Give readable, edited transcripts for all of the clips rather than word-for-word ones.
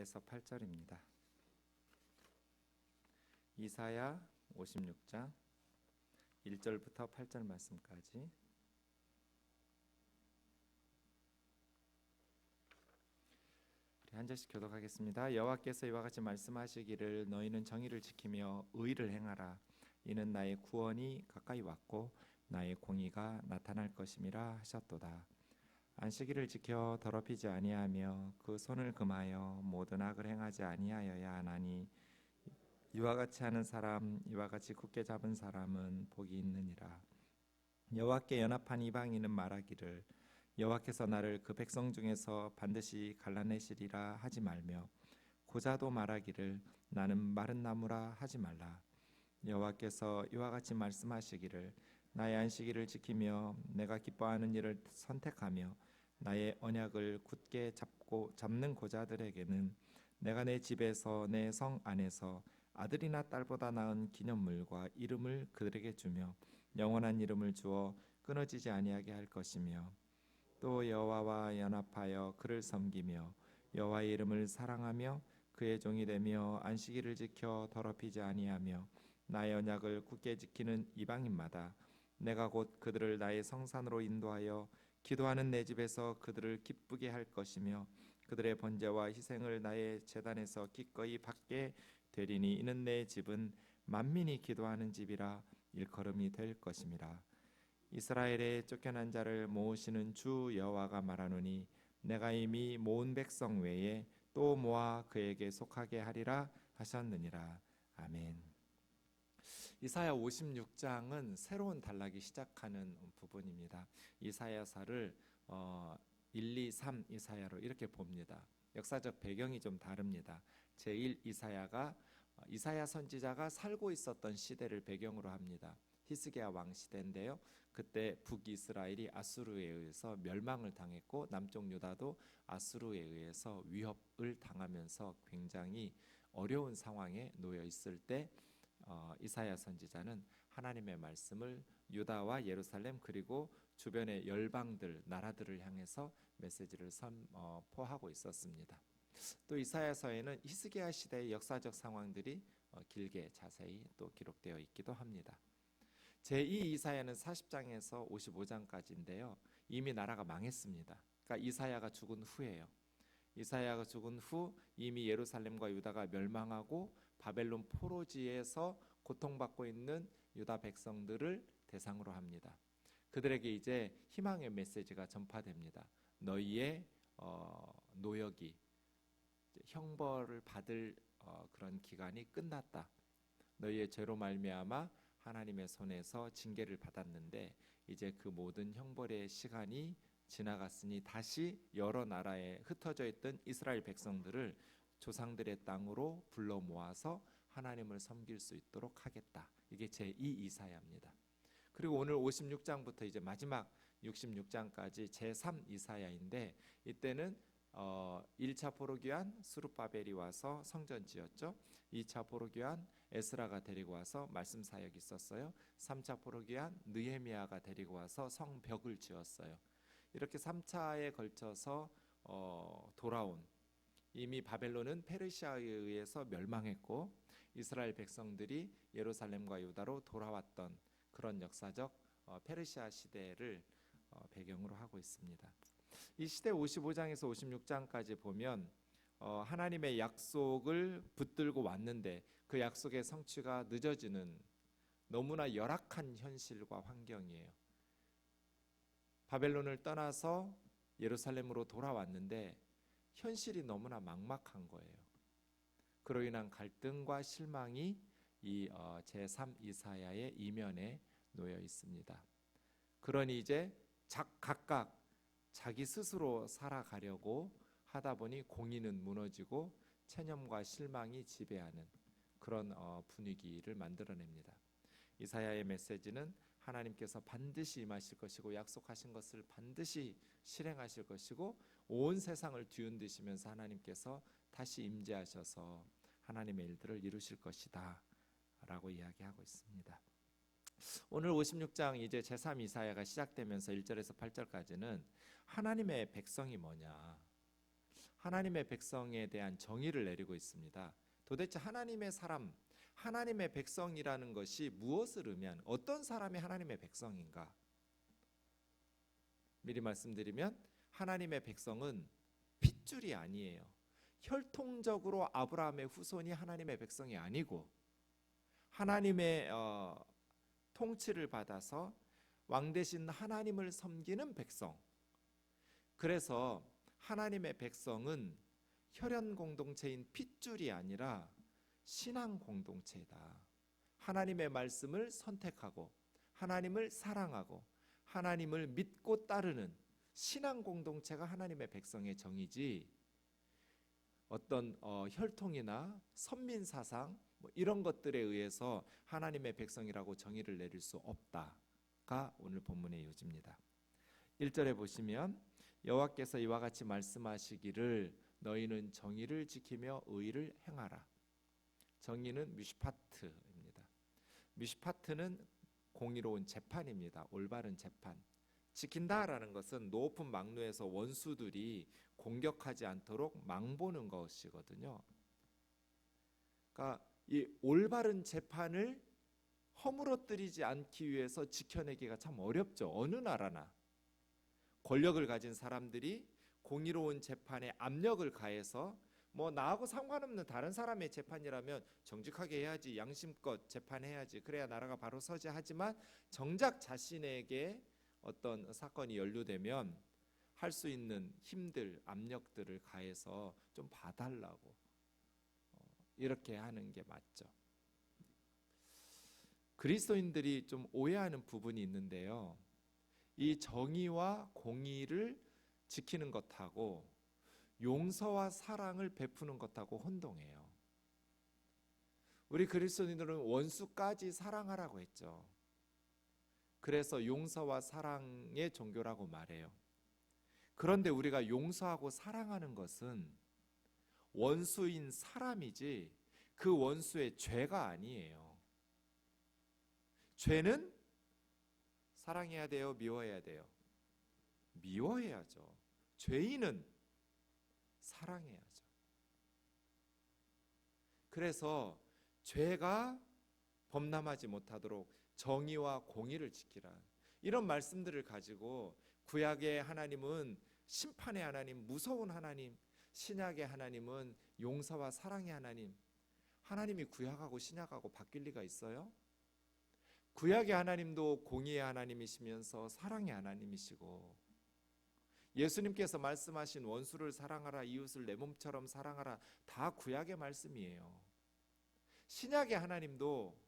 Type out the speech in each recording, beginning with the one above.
1절에서 8절입니다. 이사야 56장 1절부터 8절 말씀까지. 한 절씩 교독하겠습니다. 여호와께서 이와 같이 말씀하시기를 너희는 정의를 지키며 의를 행하라. 이는 나의 구원이 가까이 왔고 나의 공의가 나타날 것임이라 하셨도다. 안식일을 지켜 더럽히지 아니하며 그 손을 금하여 모든 악을 행하지 아니하여야 하나니 이와 같이 하는 사람, 이와 같이 굳게 잡은 사람은 복이 있느니라. 여호와께 연합한 이방인은 말하기를 여호와께서 나를 그 백성 중에서 반드시 갈라내시리라 하지 말며, 고자도 말하기를 나는 마른 나무라 하지 말라. 여호와께서 이와 같이 말씀하시기를 나의 안식일을 지키며 내가 기뻐하는 일을 선택하며 나의 언약을 굳게 잡는 고자들에게는 내가 내 집에서 내 성 안에서 아들이나 딸보다 나은 기념물과 이름을 그들에게 주며 영원한 이름을 주어 끊어지지 아니하게 할 것이며, 또 여호와와 연합하여 그를 섬기며 여호와의 이름을 사랑하며 그의 종이 되며 안식일을 지켜 더럽히지 아니하며 나의 언약을 굳게 지키는 이방인마다 내가 곧 그들을 나의 성산으로 인도하여 기도하는 내 집에서 그들을 기쁘게 할 것이며 그들의 번제와 희생을 나의 제단에서 기꺼이 받게 되리니 이는 내 집은 만민이 기도하는 집이라 일컬음이 될 것임이라. 이스라엘의 쫓겨난 자를 모으시는 주 여호와가 말하노니 내가 이미 모은 백성 외에 또 모아 그에게 속하게 하리라 하셨느니라. 아멘. 이사야 56장은 새로운 단락이 시작하는 부분입니다. 이사야서를 1, 2, 3 이사야로 이렇게 봅니다. 역사적 배경이 좀 다릅니다. 제1 이사야가 이사야 선지자가 살고 있었던 시대를 배경으로 합니다. 히스기야 왕 시대인데요. 그때 북이스라엘이 아수르에 의해서 멸망을 당했고 남쪽 유다도 아수르에 의해서 위협을 당하면서 굉장히 어려운 상황에 놓여 있을 때 이사야 선지자는 하나님의 말씀을 유다와 예루살렘 그리고 주변의 열방들, 나라들을 향해서 메시지를 선포하고 있었습니다. 또 이사야서에는 히스기야 시대의 역사적 상황들이 길게 자세히 또 기록되어 있기도 합니다. 제2 이사야는 40장에서 55장까지인데요. 이미 나라가 망했습니다. 그러니까 이사야가 죽은 후예요. 이사야가 죽은 후 이미 예루살렘과 유다가 멸망하고 바벨론 포로지에서 고통받고 있는 유다 백성들을 대상으로 합니다. 그들에게 이제 희망의 메시지가 전파됩니다. 너희의 노역이 형벌을 받을 그런 기간이 끝났다. 너희의 죄로 말미암아 하나님의 손에서 징계를 받았는데 이제 그 모든 형벌의 시간이 지나갔으니 다시 여러 나라에 흩어져 있던 이스라엘 백성들을 조상들의 땅으로 불러 모아서 하나님을 섬길 수 있도록 하겠다. 이게 제2 이사야입니다. 그리고 오늘 56장부터 이제 마지막 66장까지 제3 이사야인데 이때는 1차 포로기한 스룹바벨이 와서 성전 지었죠. 2차 포로기한 에스라가 데리고 와서 말씀 사역이 있었어요. 3차 포로기한 느헤미야가 데리고 와서 성벽을 지었어요. 이렇게 3차에 걸쳐서 돌아온, 이미 바벨론은 페르시아에 의해서 멸망했고 이스라엘 백성들이 예루살렘과 유다로 돌아왔던 그런 역사적 페르시아 시대를 배경으로 하고 있습니다. 이 시대 55장에서 56장까지 보면 하나님의 약속을 붙들고 왔는데 그 약속의 성취가 늦어지는 너무나 열악한 현실과 환경이에요. 바벨론을 떠나서 예루살렘으로 돌아왔는데 현실이 너무나 막막한 거예요. 그로 인한 갈등과 실망이 이 제3 이사야의 이면에 놓여 있습니다. 그러니 이제 각각 자기 스스로 살아가려고 하다 보니 공의는 무너지고 체념과 실망이 지배하는 그런 분위기를 만들어냅니다. 이사야의 메시지는 하나님께서 반드시 임하실 것이고 약속하신 것을 반드시 실행하실 것이고 온 세상을 뒤흔드시면서 하나님께서 다시 임재하셔서 하나님의 일들을 이루실 것이다 라고 이야기하고 있습니다. 오늘 56장 이제 제3 이사야가 시작되면서 1절에서 8절까지는 하나님의 백성이 뭐냐, 하나님의 백성에 대한 정의를 내리고 있습니다. 도대체 하나님의 사람, 하나님의 백성이라는 것이 무엇을 의미하는, 어떤 사람이 하나님의 백성인가? 미리 말씀드리면 하나님의 백성은 핏줄이 아니에요. 혈통적으로 아브라함의 후손이 하나님의 백성이 아니고 하나님의 통치를 받아서 왕 대신 하나님을 섬기는 백성. 그래서 하나님의 백성은 혈연 공동체인 핏줄이 아니라 신앙 공동체다. 하나님의 말씀을 선택하고 하나님을 사랑하고 하나님을 믿고 따르는 신앙 공동체가 하나님의 백성의 정의지, 어떤 혈통이나 선민 사상 이런 것들에 의해서 하나님의 백성이라고 정의를 내릴 수 없다가 오늘 본문의 요지입니다. 1절에 보시면 여호와께서 이와 같이 말씀하시기를 너희는 정의를 지키며 의를 행하라. 정의는 미슈파트입니다. 미슈파트는 공의로운 재판입니다. 올바른 재판. 지킨다라는 것은 높은 망루에서 원수들이 공격하지 않도록 망보는 것이거든요. 그러니까 이 올바른 재판을 허물어뜨리지 않기 위해서 지켜내기가 참 어렵죠. 어느 나라나 권력을 가진 사람들이 공의로운 재판에 압력을 가해서 나하고 상관없는 다른 사람의 재판이라면 정직하게 해야지, 양심껏 재판해야지, 그래야 나라가 바로 서지, 하지만 정작 자신에게 어떤 사건이 연루되면 할 수 있는 힘들, 압력들을 가해서 좀 봐달라고 이렇게 하는 게 맞죠. 그리스도인들이 좀 오해하는 부분이 있는데요. 이 정의와 공의를 지키는 것하고 용서와 사랑을 베푸는 것하고 혼동해요. 우리 그리스도인들은 원수까지 사랑하라고 했죠. 그래서 용서와 사랑의 종교라고 말해요. 그런데 우리가 용서하고 사랑하는 것은 원수인 사람이지 그 원수의 죄가 아니에요. 죄는 사랑해야 돼요, 미워해야 돼요? 미워해야죠. 죄인은 사랑해야죠. 그래서 죄가 범람하지 못하도록 정의와 공의를 지키라, 이런 말씀들을 가지고 구약의 하나님은 심판의 하나님, 무서운 하나님, 신약의 하나님은 용서와 사랑의 하나님. 하나님이 구약하고 신약하고 바뀔 리가 있어요? 구약의 하나님도 공의의 하나님이시면서 사랑의 하나님이시고, 예수님께서 말씀하신 원수를 사랑하라, 이웃을 내 몸처럼 사랑하라, 다 구약의 말씀이에요. 신약의 하나님도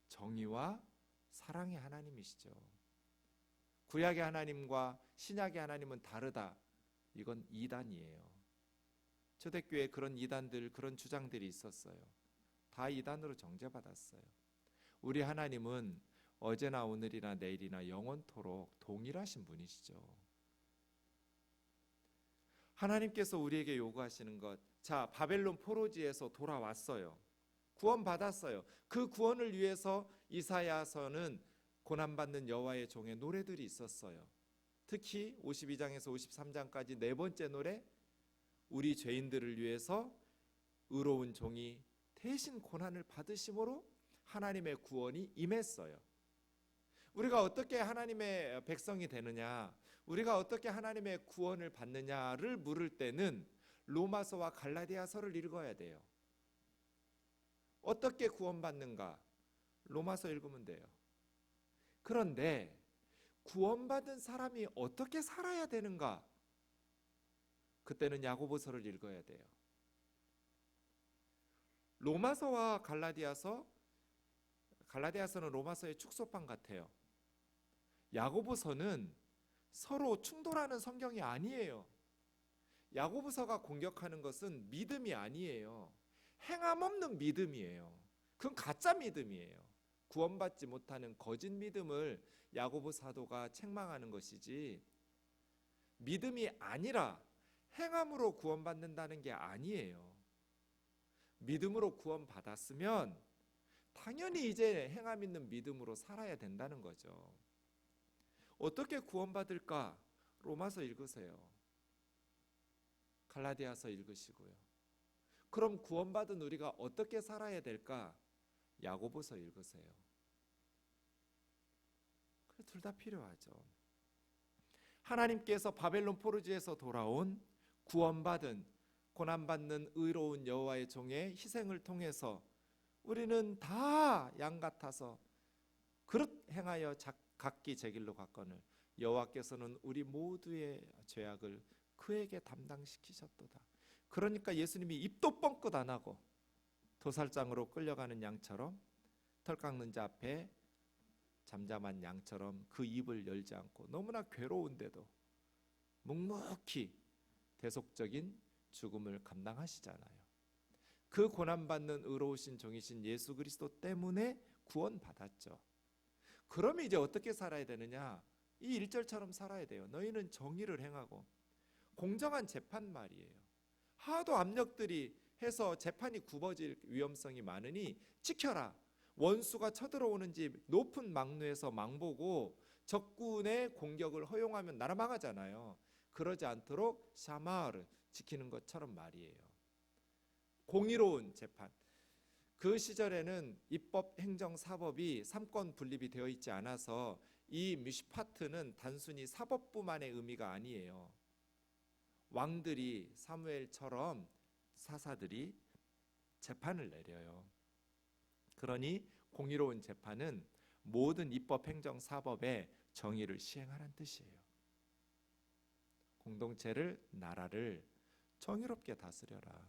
정의와 사랑의 하나님이시죠. 구약의 하나님과 신약의 하나님은 다르다, 이건 이단이에요. 초대교회에 그런 이단들, 그런 주장들이 있었어요. 다 이단으로 정죄받았어요. 우리 하나님은 어제나 오늘이나 내일이나 영원토록 동일하신 분이시죠. 하나님께서 우리에게 요구하시는 것, 자, 바벨론 포로지에서 돌아왔어요. 구원받았어요. 그 구원을 위해서 이사야서는 고난받는 여호와의 종의 노래들이 있었어요. 특히 52장에서 53장까지 네 번째 노래, 우리 죄인들을 위해서 의로운 종이 대신 고난을 받으심으로 하나님의 구원이 임했어요. 우리가 어떻게 하나님의 백성이 되느냐, 우리가 어떻게 하나님의 구원을 받느냐를 물을 때는 로마서와 갈라디아서를 읽어야 돼요. 어떻게 구원받는가? 로마서 읽으면 돼요. 그런데 구원받은 사람이 어떻게 살아야 되는가? 그때는 야고보서를 읽어야 돼요. 로마서와 갈라디아서는 로마서의 축소판 같아요. 야고보서는 서로 충돌하는 성경이 아니에요. 야고보서가 공격하는 것은 믿음이 아니에요. 행함 없는 믿음이에요. 그건 가짜 믿음이에요. 구원받지 못하는 거짓 믿음을 야고보 사도가 책망하는 것이지, 믿음이 아니라 행함으로 구원받는다는 게 아니에요. 믿음으로 구원받았으면 당연히 이제 행함 있는 믿음으로 살아야 된다는 거죠. 어떻게 구원받을까? 로마서 읽으세요. 갈라디아서 읽으시고요. 그럼 구원받은 우리가 어떻게 살아야 될까? 야고보서 읽으세요. 둘 다 필요하죠. 하나님께서 바벨론 포로지에서 돌아온 구원받은 고난받는 의로운 여호와의 종의 희생을 통해서 우리는 다 양 같아서 그릇 행하여 각기 제 길로 갔거늘 여호와께서는 우리 모두의 죄악을 그에게 담당시키셨도다. 그러니까 예수님이 입도 뻥끗 안 하고 도살장으로 끌려가는 양처럼 털 깎는 자 앞에 잠잠한 양처럼 그 입을 열지 않고 너무나 괴로운데도 묵묵히 대속적인 죽음을 감당하시잖아요. 그 고난받는 의로우신 종이신 예수 그리스도 때문에 구원받았죠. 그러면 이제 어떻게 살아야 되느냐? 이 1절처럼 살아야 돼요. 너희는 정의를 행하고 공정한 재판 말이에요. 하도 압력들이 해서 재판이 굽어질 위험성이 많으니 지켜라. 원수가 쳐들어오는 집 높은 망루에서 망보고 적군의 공격을 허용하면 나라 망하잖아요. 그러지 않도록 샤마를 지키는 것처럼 말이에요. 공의로운 재판. 그 시절에는 입법, 행정, 사법이 삼권 분립이 되어 있지 않아서 이 미슈파트는 단순히 사법부만의 의미가 아니에요. 왕들이 사무엘처럼 사사들이 재판을 내려요. 그러니 공의로운 재판은 모든 입법, 행정, 사법의 정의를 시행하라는 뜻이에요. 공동체를, 나라를 정의롭게 다스려라.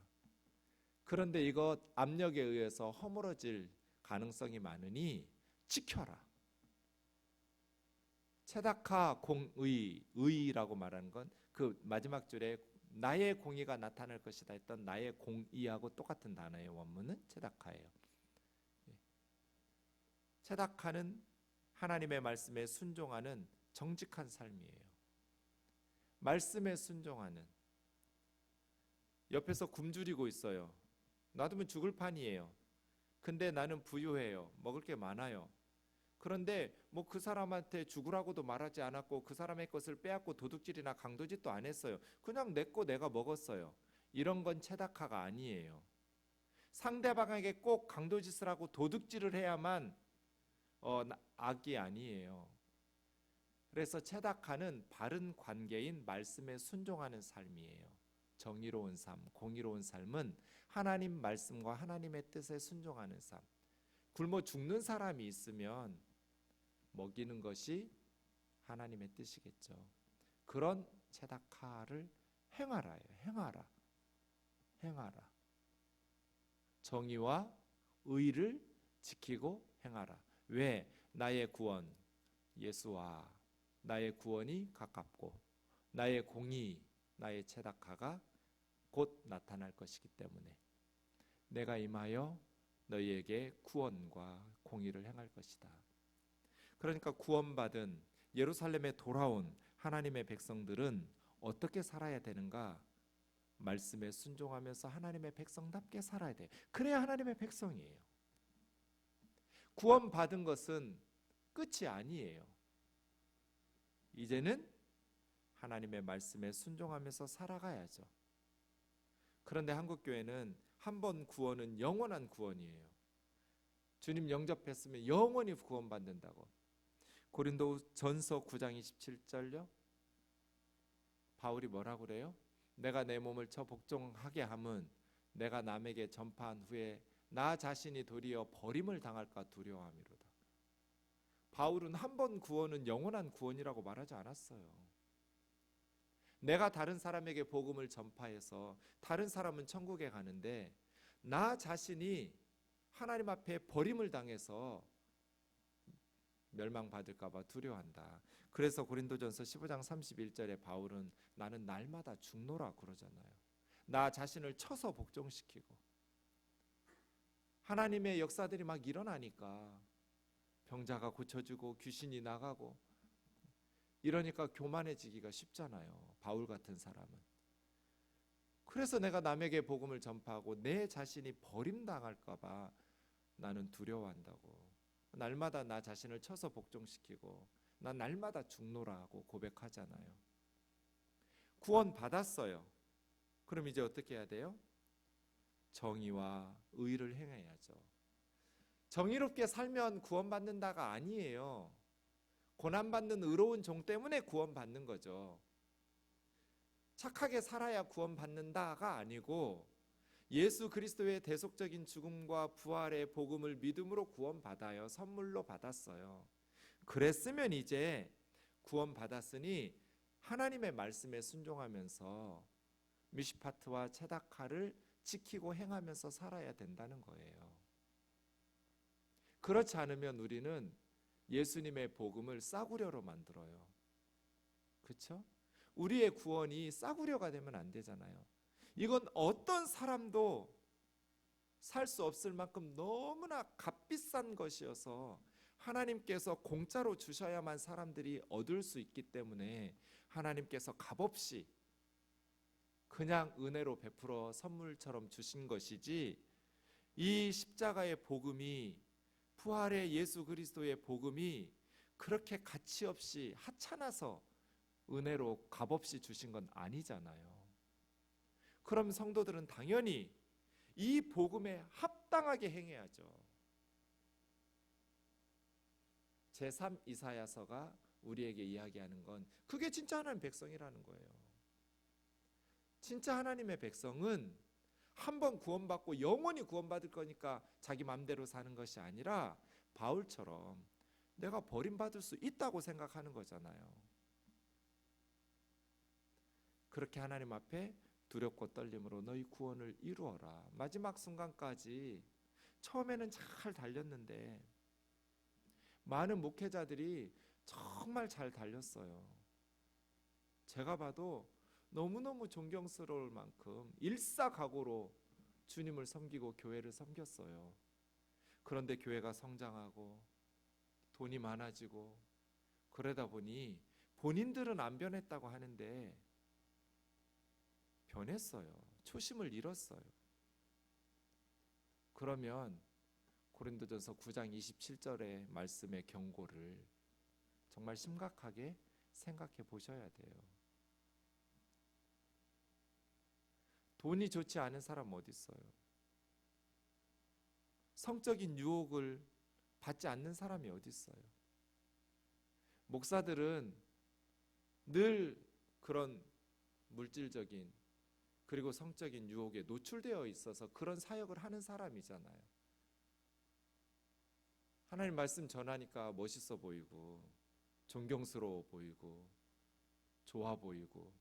그런데 이것 압력에 의해서 허물어질 가능성이 많으니 지켜라. 체다카 공의, 의라고 말하는 건 그 마지막 줄에 나의 공의가 나타날 것이다 했던 나의 공의하고 똑같은 단어의 원문은 체다카예요. 체다카는 하나님의 말씀에 순종하는 정직한 삶이에요. 말씀에 순종하는. 옆에서 굶주리고 있어요. 놔두면 죽을 판이에요. 근데 나는 부유해요. 먹을 게 많아요. 그런데 뭐 그 사람한테 죽으라고도 말하지 않았고 그 사람의 것을 빼앗고 도둑질이나 강도짓도 안 했어요. 그냥 내 거 내가 먹었어요. 이런 건 체다카가 아니에요. 상대방에게 꼭 강도짓을 하고 도둑질을 해야만 악이 아니에요. 그래서 체다카는 바른 관계인 말씀에 순종하는 삶이에요. 정의로운 삶, 공의로운 삶은 하나님 말씀과 하나님의 뜻에 순종하는 삶. 굶어 죽는 사람이 있으면 먹이는 것이 하나님의 뜻이겠죠. 그런 체다카를 행하라예요. 행하라. 정의와 의를 지키고 행하라. 왜? 나의 구원, 예수와 나의 구원이 가깝고 나의 공의, 나의 체다카가 곧 나타날 것이기 때문에 내가 임하여 너희에게 구원과 공의를 행할 것이다. 그러니까 구원받은 예루살렘에 돌아온 하나님의 백성들은 어떻게 살아야 되는가? 말씀에 순종하면서 하나님의 백성답게 살아야 돼. 그래야 하나님의 백성이에요. 구원받은 것은 끝이 아니에요. 이제는 하나님의 말씀에 순종하면서 살아가야죠. 그런데 한국교회는 한 번 구원은 영원한 구원이에요. 주님 영접했으면 영원히 구원받는다고. 고린도전서 9장 27절요. 바울이 뭐라고 그래요? 내가 내 몸을 쳐 복종하게 함은 내가 남에게 전파한 후에 나 자신이 도리어 버림을 당할까 두려워함이로다. 바울은 한 번 구원은 영원한 구원이라고 말하지 않았어요. 내가 다른 사람에게 복음을 전파해서 다른 사람은 천국에 가는데 나 자신이 하나님 앞에 버림을 당해서 멸망받을까 봐 두려워한다. 그래서 고린도전서 15장 31절에 바울은 나는 날마다 죽노라 그러잖아요. 나 자신을 쳐서 복종시키고 하나님의 역사들이 막 일어나니까 병자가 고쳐지고 귀신이 나가고 이러니까 교만해지기가 쉽잖아요. 바울 같은 사람은. 그래서 내가 남에게 복음을 전파하고 내 자신이 버림당할까 봐 나는 두려워한다고. 날마다 나 자신을 쳐서 복종시키고 난 날마다 죽노라 하고 고백하잖아요. 구원 받았어요. 그럼 이제 어떻게 해야 돼요? 정의와 의를 행해야죠. 정의롭게 살면 구원받는다가 아니에요. 고난받는 의로운 종 때문에 구원받는 거죠. 착하게 살아야 구원받는다가 아니고 예수 그리스도의 대속적인 죽음과 부활의 복음을 믿음으로 구원받아요. 선물로 받았어요. 그랬으면 이제 구원받았으니 하나님의 말씀에 순종하면서 미시파트와 체다카를 지키고 행하면서 살아야 된다는 거예요. 그렇지 않으면 우리는 예수님의 복음을 싸구려로 만들어요. 그렇죠? 우리의 구원이 싸구려가 되면 안 되잖아요. 이건 어떤 사람도 살 수 없을 만큼 너무나 값비싼 것이어서 하나님께서 공짜로 주셔야만 사람들이 얻을 수 있기 때문에 하나님께서 값없이 그냥 은혜로 베풀어 선물처럼 주신 것이지, 이 십자가의 복음이, 부활의 예수 그리스도의 복음이 그렇게 가치 없이 하찮아서 은혜로 값없이 주신 건 아니잖아요. 그럼 성도들은 당연히 이 복음에 합당하게 행해야죠. 제3 이사야서가 우리에게 이야기하는 건 그게 진짜 하나님의 백성이라는 거예요. 진짜 하나님의 백성은 한번 구원받고 영원히 구원받을 거니까 자기 마음대로 사는 것이 아니라 바울처럼 내가 버림받을 수 있다고 생각하는 거잖아요. 그렇게 하나님 앞에 두렵고 떨림으로 너희 구원을 이루어라. 마지막 순간까지 처음에는 잘 달렸는데 많은 목회자들이 정말 잘 달렸어요. 제가 봐도 너무너무 존경스러울 만큼 일사각오로 주님을 섬기고 교회를 섬겼어요. 그런데 교회가 성장하고 돈이 많아지고 그러다 보니 본인들은 안 변했다고 하는데 변했어요. 초심을 잃었어요. 그러면 고린도전서 9장 27절의 말씀의 경고를 정말 심각하게 생각해 보셔야 돼요. 돈이 좋지 않은 사람 어디 있어요? 성적인 유혹을 받지 않는 사람이 어디 있어요? 목사들은 늘 그런 물질적인 그리고 성적인 유혹에 노출되어 있어서 그런 사역을 하는 사람이잖아요. 하나님 말씀 전하니까 멋있어 보이고 존경스러워 보이고 좋아 보이고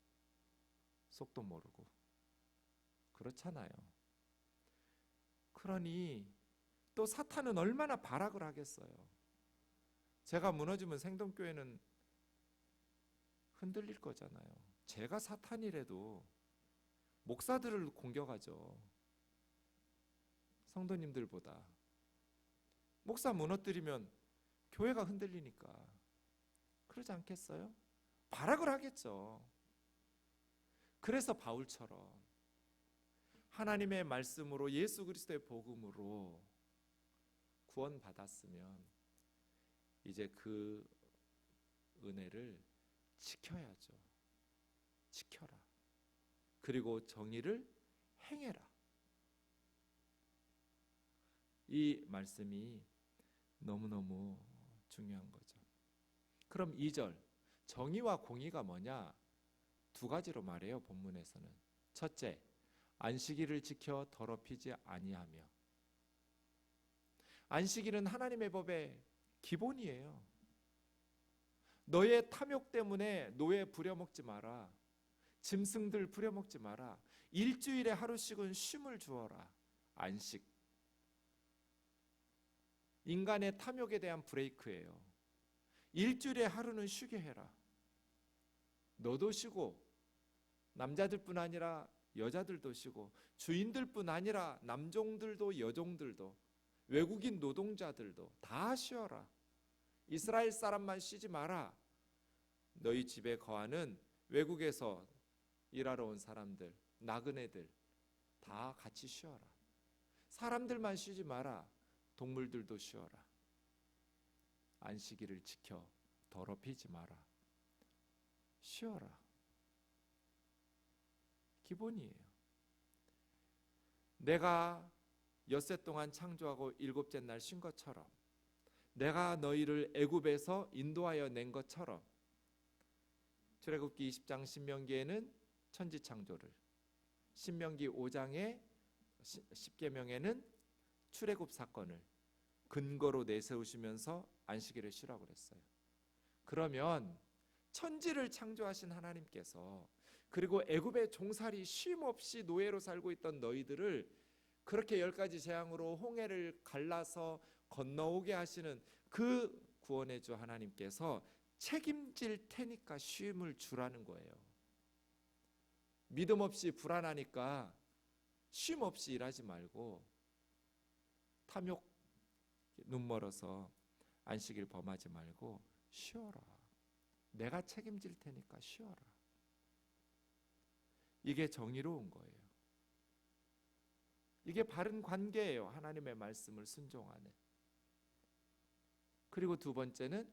속도 모르고 그렇잖아요. 그러니 또 사탄은 얼마나 발악을 하겠어요. 제가 무너지면 생동교회는 흔들릴 거잖아요. 제가 사탄이라도 목사들을 공격하죠. 성도님들보다. 목사 무너뜨리면 교회가 흔들리니까 그러지 않겠어요? 발악을 하겠죠. 그래서 바울처럼 하나님의 말씀으로 예수 그리스도의 복음으로 구원받았으면 이제 그 은혜를 지켜야죠. 지켜라. 그리고 정의를 행해라. 이 말씀이 너무너무 중요한 거죠. 그럼 2절 정의와 공의가 뭐냐? 두 가지로 말해요. 본문에서는. 첫째, 안식일을 지켜 더럽히지 아니하며. 안식일은 하나님의 법의 기본이에요. 너의 탐욕 때문에 노예 부려먹지 마라. 짐승들 부려먹지 마라. 일주일에 하루씩은 쉼을 주어라. 안식. 인간의 탐욕에 대한 브레이크예요. 일주일에 하루는 쉬게 해라. 너도 쉬고 남자들뿐 아니라 여자들도 쉬고 주인들뿐 아니라 남종들도 여종들도 외국인 노동자들도 다 쉬어라. 이스라엘 사람만 쉬지 마라. 너희 집에 거하는 외국에서 일하러 온 사람들, 나그네들 다 같이 쉬어라. 사람들만 쉬지 마라. 동물들도 쉬어라. 안식일을 지켜 더럽히지 마라. 쉬어라. 기본이에요. 내가 엿새 동안 창조하고 일곱째 날 쉰 것처럼, 내가 너희를 애굽에서 인도하여 낸 것처럼, 출애굽기 20장 신명기에는 천지 창조를, 신명기 5장의 10계명에는 출애굽 사건을 근거로 내세우시면서 안식일을 쉬라고 그랬어요. 그러면 천지를 창조하신 하나님께서, 그리고 애굽의 종살이 쉼없이 노예로 살고 있던 너희들을 그렇게 10가지 재앙으로 홍해를 갈라서 건너오게 하시는 그 구원의 주 하나님께서 책임질 테니까 쉼을 주라는 거예요. 믿음 없이 불안하니까 쉼 없이 일하지 말고 탐욕 눈 멀어서 안식일 범하지 말고 쉬어라. 내가 책임질 테니까 쉬어라. 이게 정의로운 거예요. 이게 바른 관계예요. 하나님의 말씀을 순종하는. 그리고 두 번째는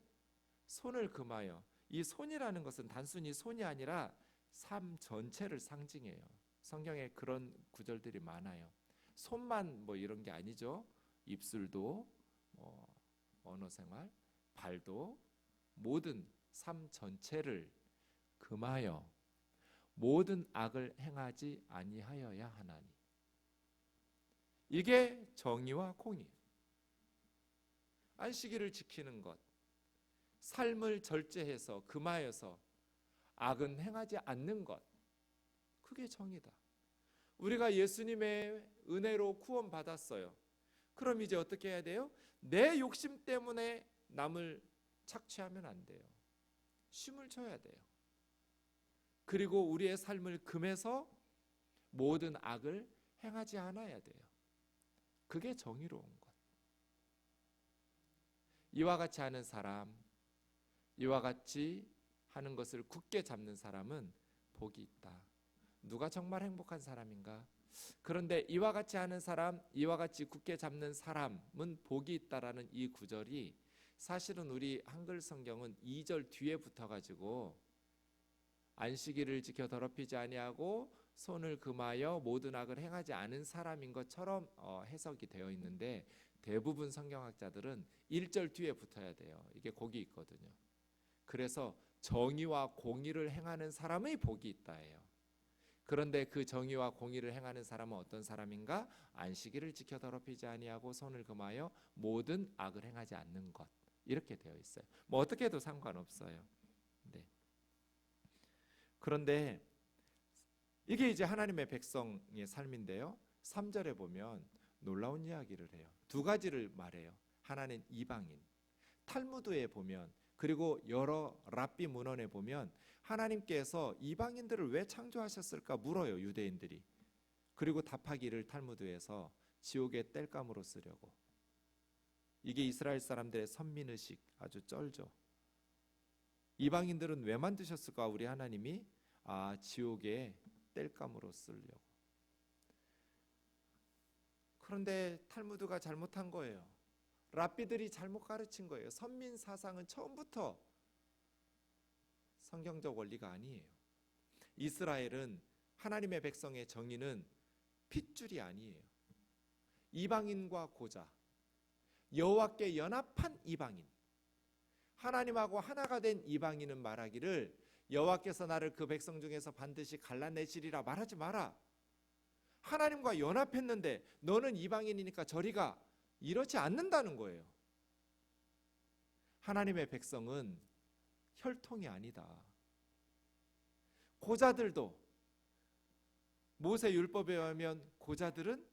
손을 금하여. 이 손이라는 것은 단순히 손이 아니라 삶 전체를 상징해요. 성경에 그런 구절들이 많아요. 손만 뭐 이런 게 아니죠. 입술도, 언어 생활, 발도, 모든 삶 전체를 금하여 모든 악을 행하지 아니하여야 하나니. 이게 정의와 공의. 안식일을 지키는 것, 삶을 절제해서 금하여서 악은 행하지 않는 것, 그게 정의다. 우리가 예수님의 은혜로 구원받았어요. 그럼 이제 어떻게 해야 돼요? 내 욕심 때문에 남을 착취하면 안 돼요. 쉼을 줘야 돼요. 그리고 우리의 삶을 금해서 모든 악을 행하지 않아야 돼요. 그게 정의로운 것. 이와 같이 하는 사람, 이와 같이 하는 것을 굳게 잡는 사람은 복이 있다. 누가 정말 행복한 사람인가? 그런데 이와 같이 하는 사람, 이와 같이 굳게 잡는 사람은 복이 있다라는 이 구절이 사실은 우리 한글 성경은 2절 뒤에 붙어가지고 안식일을 지켜 더럽히지 아니하고 손을 금하여 모든 악을 행하지 않은 사람인 것처럼 해석이 되어 있는데, 대부분 성경학자들은 1절 뒤에 붙어야 돼요. 이게 거기 있거든요. 그래서 정의와 공의를 행하는 사람의 복이 있다예요. 그런데 그 정의와 공의를 행하는 사람은 어떤 사람인가? 안식일을 지켜 더럽히지 아니하고 손을 금하여 모든 악을 행하지 않는 것, 이렇게 되어 있어요. 뭐 어떻게 해도 상관없어요. 네. 그런데 이게 이제 하나님의 백성의 삶인데요. 3절에 보면 놀라운 이야기를 해요. 두 가지를 말해요. 하나는 이방인. 탈무드에 보면, 그리고 여러 랍비 문헌에 보면 하나님께서 이방인들을 왜 창조하셨을까 물어요, 유대인들이. 그리고 답하기를 탈무드에서 지옥의 땔감으로 쓰려고. 이게 이스라엘 사람들의 선민의식, 아주 쩔죠. 이방인들은 왜 만드셨을까? 우리 하나님이 지옥의 땔감으로 쓰려고. 그런데 탈무드가 잘못한 거예요. 랍비들이 잘못 가르친 거예요. 선민 사상은 처음부터 성경적 원리가 아니에요. 이스라엘은 하나님의 백성의 정의는 핏줄이 아니에요. 이방인과 고자, 여호와께 연합한 이방인, 하나님하고 하나가 된 이방인은 말하기를 여호와께서 나를 그 백성 중에서 반드시 갈라내시리라 말하지 마라. 하나님과 연합했는데 너는 이방인이니까 저리 가. 이렇지 않는다는 거예요. 하나님의 백성은 혈통이 아니다. 고자들도 모세 율법에 의하면 고자들은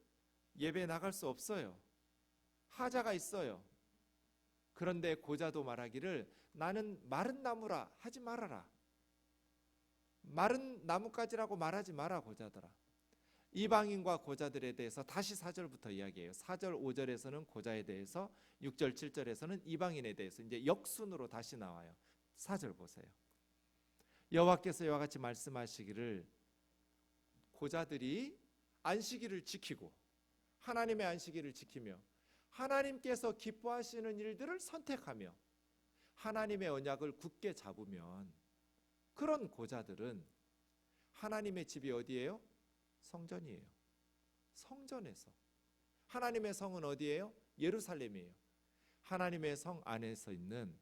예배 나갈 수 없어요. 하자가 있어요. 그런데 고자도 말하기를 나는 마른 나무라 하지 말아라. 마른 나뭇가지라고 말하지 마라, 고자들아. 이방인과 고자들에 대해서 다시 4절부터 이야기해요. 4절 5절에서는 고자에 대해서, 6절 7절에서는 이방인에 대해서 이제 역순으로 다시 나와요. 4절 보세요. 여호와께서 이와 같이 말씀하시기를 고자들이 안식일을 지키고 하나님의 안식일을 지키며 하나님께서 기뻐하시는 일들을 선택하며 하나님의 언약을 굳게 잡으면 그런 고자들은 하나님의 집이 어디예요? 성전이에요. 성전에서. 하나님의 성은 어디예요? 예루살렘이에요. 하나님의 성 안에서 있는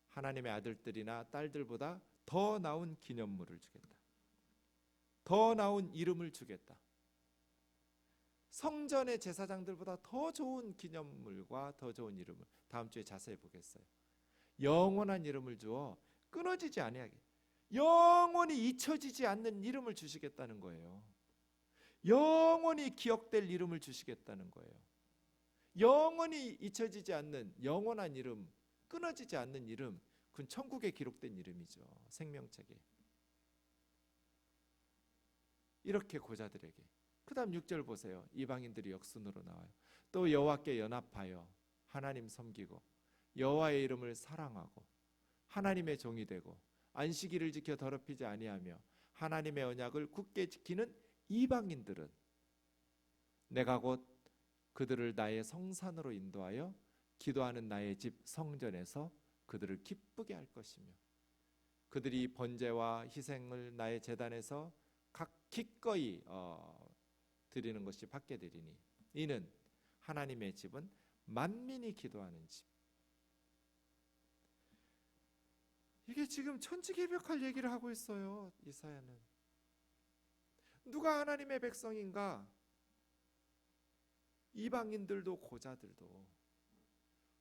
하나님의 아들들이나 딸들보다 더 나은 기념물을 주겠다. 더 나은 이름을 주겠다. 성전의 제사장들보다 더 좋은 기념물과 더 좋은 이름을 다음 주에 자세히 보겠어요. 영원한 이름을 주어 끊어지지 아니하게, 영원히 잊혀지지 않는 이름을 주시겠다는 거예요. 영원히 기억될 이름을 주시겠다는 거예요. 영원히 잊혀지지 않는 영원한 이름, 끊어지지 않는 이름, 그건 천국에 기록된 이름이죠. 생명책에. 이렇게 고자들에게. 그 다음 6절 보세요. 이방인들이 역순으로 나와요. 또 여호와께 연합하여 하나님 섬기고 여호와의 이름을 사랑하고 하나님의 종이 되고 안식일을 지켜 더럽히지 아니하며 하나님의 언약을 굳게 지키는 이방인들은 내가 곧 그들을 나의 성산으로 인도하여 기도하는 나의 집 성전에서 그들을 기쁘게 할 것이며 그들이 번제와 희생을 나의 제단에서 각 기꺼이 드리는 것이 받게 되리니 이는 하나님의 집은 만민이 기도하는 집. 이게 지금 천지개벽할 얘기를 하고 있어요. 이사야는. 누가 하나님의 백성인가? 이방인들도 고자들도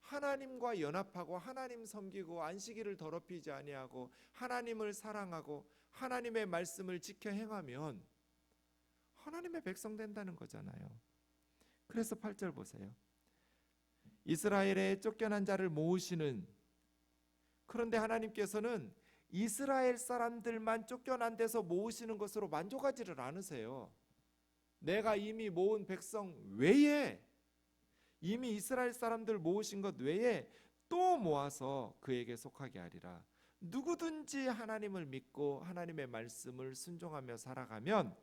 하나님과 연합하고 하나님 섬기고 안식일을 더럽히지 아니하고 하나님을 사랑하고 하나님의 말씀을 지켜 행하면 하나님의 백성 된다는 거잖아요. 그래서 8절 보세요. 이스라엘의 쫓겨난 자를 모으시는, 그런데 하나님께서는 이스라엘 사람들만 쫓겨난 데서 모으시는 것으로 만족하지를 않으세요. 내가 이미 모은 백성 외에, 이미 이스라엘 사람들 모으신 것 외에 또 모아서 그에게 속하게 하리라. 누구든지 하나님을 믿고 하나님의 말씀을 순종하며 살아가면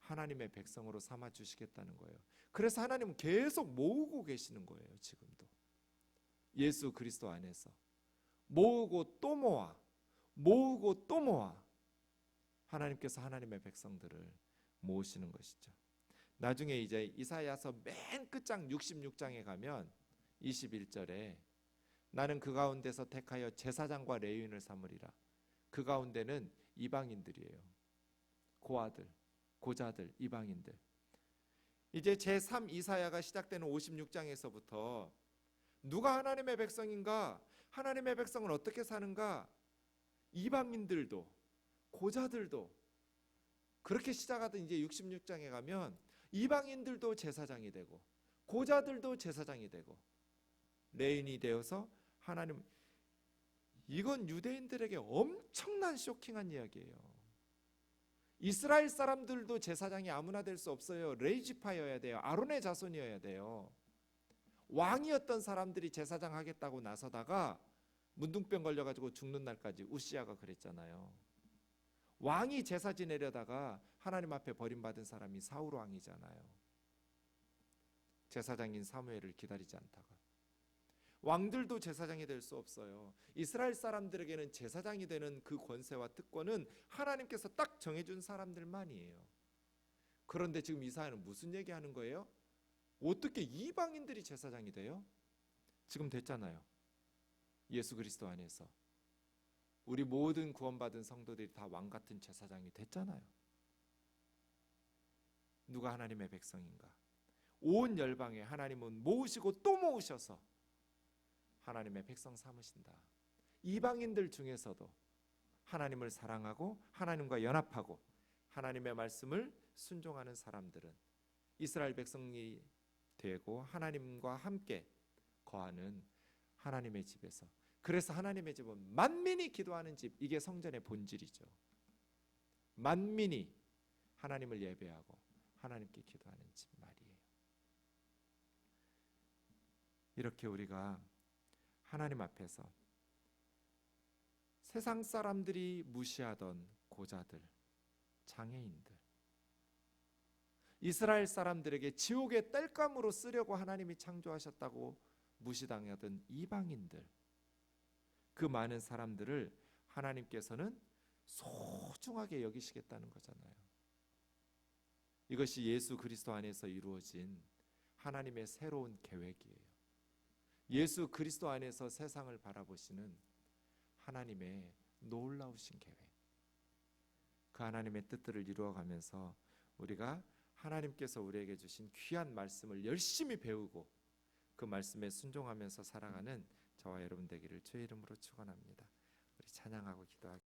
하나님의 백성으로 삼아 주시겠다는 거예요. 그래서 하나님은 계속 모으고 계시는 거예요. 지금도 예수 그리스도 안에서 모으고 또 모아, 모으고 또 모아 하나님께서 하나님의 백성들을 모으시는 것이죠. 나중에 이제 이사야서 맨 끝장 66장에 가면 21절에 나는 그 가운데서 택하여 제사장과 레위인을 삼으리라. 그 가운데는 이방인들이에요. 고아들, 고자들, 이방인들. 이제 제3 이사야가 시작되는 56장에서부터 누가 하나님의 백성인가? 하나님의 백성은 어떻게 사는가? 이방인들도 고자들도 그렇게 시작하던 이제 66장에 가면 이방인들도 제사장이 되고 고자들도 제사장이 되고 레인이 되어서 하나님, 이건 유대인들에게 엄청난 쇼킹한 이야기예요. 이스라엘 사람들도 제사장이 아무나 될 수 없어요. 레이지파여야 돼요. 아론의 자손이어야 돼요. 왕이었던 사람들이 제사장 하겠다고 나서다가 문둥병 걸려가지고 죽는 날까지 우시아가 그랬잖아요. 왕이 제사 지내려다가 하나님 앞에 버림받은 사람이 사울 왕이잖아요. 제사장인 사무엘을 기다리지 않다가. 왕들도 제사장이 될 수 없어요. 이스라엘 사람들에게는 제사장이 되는 그 권세와 특권은 하나님께서 딱 정해준 사람들만이에요. 그런데 지금 이사야는 무슨 얘기하는 거예요? 어떻게 이방인들이 제사장이 돼요? 지금 됐잖아요. 예수 그리스도 안에서 우리 모든 구원받은 성도들이 다 왕같은 제사장이 됐잖아요. 누가 하나님의 백성인가? 온 열방에 하나님은 모으시고 또 모으셔서 하나님의 백성 삼으신다. 이방인들 중에서도 하나님을 사랑하고 하나님과 연합하고 하나님의 말씀을 순종하는 사람들은 이스라엘 백성이 되고 하나님과 함께 거하는 하나님의 집에서, 그래서 하나님의 집은 만민이 기도하는 집, 이게 성전의 본질이죠. 만민이 하나님을 예배하고 하나님께 기도하는 집 말이에요. 이렇게 우리가 하나님 앞에서 세상 사람들이 무시하던 고자들, 장애인들, 이스라엘 사람들에게 지옥의 땔감으로 쓰려고 하나님이 창조하셨다고 무시당하던 이방인들, 그 많은 사람들을 하나님께서는 소중하게 여기시겠다는 거잖아요. 이것이 예수 그리스도 안에서 이루어진 하나님의 새로운 계획이에요. 예수 그리스도 안에서 세상을 바라보시는 하나님의 놀라우신 계획. 그 하나님의 뜻들을 이루어가면서 우리가 하나님께서 우리에게 주신 귀한 말씀을 열심히 배우고 그 말씀에 순종하면서 살아가는 저와 여러분 되기를 주의 이름으로 축원합니다. 우리 찬양하고 기도하겠습니다.